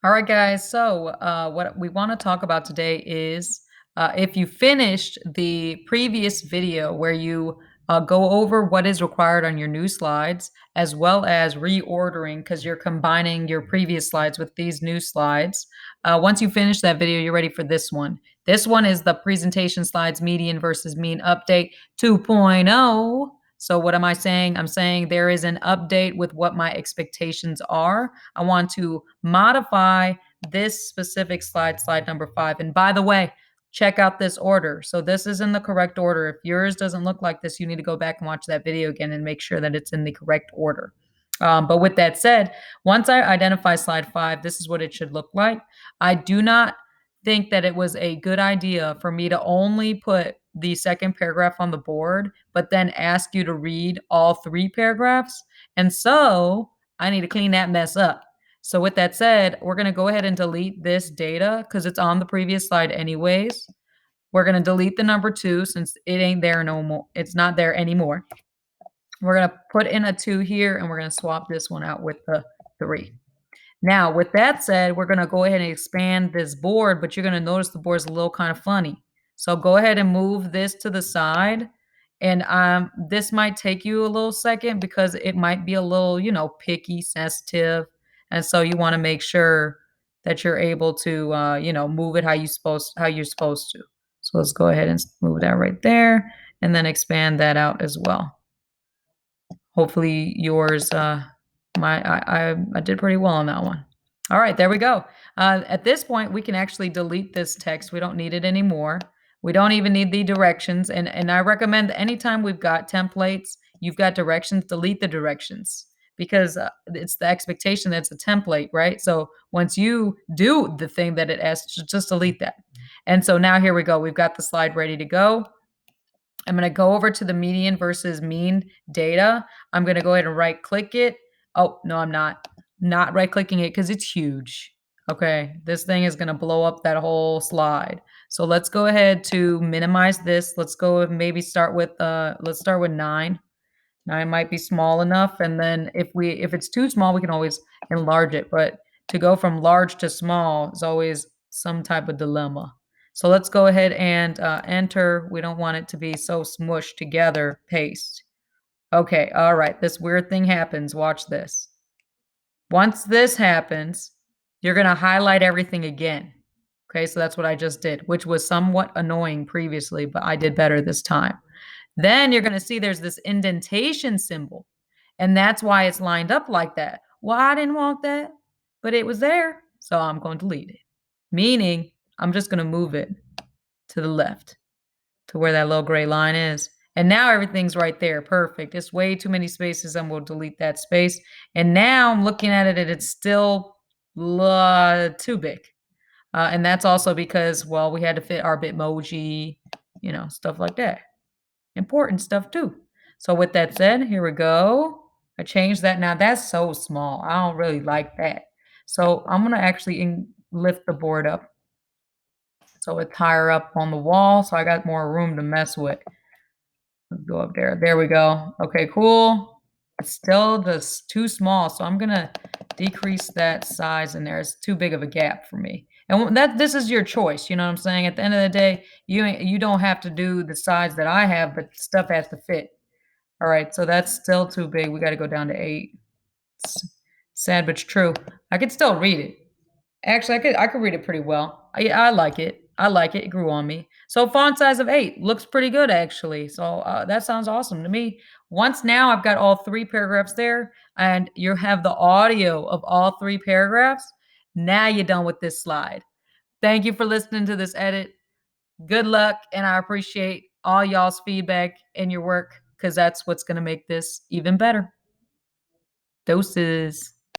All right, guys. So, what we want to talk about today is if you finished the previous video where you go over what is required on your new slides, as well as reordering because you're combining your previous slides with these new slides. Once you finish that video, you're ready for this one. This one is the presentation slides median versus mean update 2.0. So, what am I saying? I'm saying there is an update with what my expectations are. I want to modify this specific slide, slide number 5. And by the way, check out this order. So this is in the correct order. If yours doesn't look like this, you need to go back and watch that video again and make sure that it's in the correct order. But with that said, once I identify slide 5, this is what it should look like. I do not think that it was a good idea for me to only put the second paragraph on the board, but then ask you to read all 3 paragraphs. And so I need to clean that mess up. So with that said, we're going to go ahead and delete this data because it's on the previous slide anyways. We're going to delete the number 2 since it ain't there no more. It's not there anymore. We're going to put in a 2 here and we're going to swap this one out with the 3. Now, with that said, we're going to go ahead and expand this board, but you're going to notice the board is a little kind of funny. So go ahead and move this to the side. And this might take you a little second because it might be a little, picky, sensitive. And so you want to make sure that you're able to, move it how you're supposed to. So let's go ahead and move that right there and then expand that out as well. Hopefully yours, I did pretty well on that one. All right, there we go. At this point, we can actually delete this text. We don't need it anymore. We don't even need the directions. And I recommend anytime we've got templates, you've got directions, delete the directions because it's the expectation that it's a template, right? So once you do the thing that it asks, just delete that. And so now here we go. We've got the slide ready to go. I'm going to go over to the median versus mean data. I'm going to go ahead and right click it. Oh, no, I'm not right clicking it because it's huge. Okay, this thing is going to blow up that whole slide. So let's go ahead to minimize this. Let's go and maybe start with let's start with 9. 9 might be small enough, and then if it's too small, we can always enlarge it. But to go from large to small is always some type of dilemma. So let's go ahead and enter. We don't want it to be so smushed together. Paste. Okay, all right. This weird thing happens. Watch this. Once this happens, you're going to highlight everything again. Okay, so that's what I just did, which was somewhat annoying previously, but I did better this time. Then you're going to see there's this indentation symbol, and that's why it's lined up like that. Well, I didn't want that, but it was there, so I'm going to delete it. Meaning, I'm just going to move it to the left to where that little gray line is. And now everything's right there. Perfect. It's way too many spaces, and we'll delete that space. And now I'm looking at it, and it's still too big. And that's also because, well, we had to fit our Bitmoji, stuff like that. Important stuff too. So with that said, here we go. I changed that. Now that's so small. I don't really like that. So I'm going to actually lift the board up so it's higher up on the wall. So I got more room to mess with. Let's go up there. There we go. Okay, cool. It's still just too small. So I'm going to decrease that size in there. It's too big of a gap for me. And this is your choice. You know what I'm saying? At the end of the day, you don't have to do the size that I have, but stuff has to fit. All right, so that's still too big. We got to go down to 8. It's sad but true. I could still read it. Actually, I could read it pretty well. I like it. I like it. It grew on me. So font size of 8 looks pretty good actually. So that sounds awesome to me. Once now I've got all 3 paragraphs there, and you have the audio of all 3 paragraphs. Now you're done with this slide. Thank you for listening to this edit. Good luck, and I appreciate all y'all's feedback and your work because that's what's going to make this even better. Doses.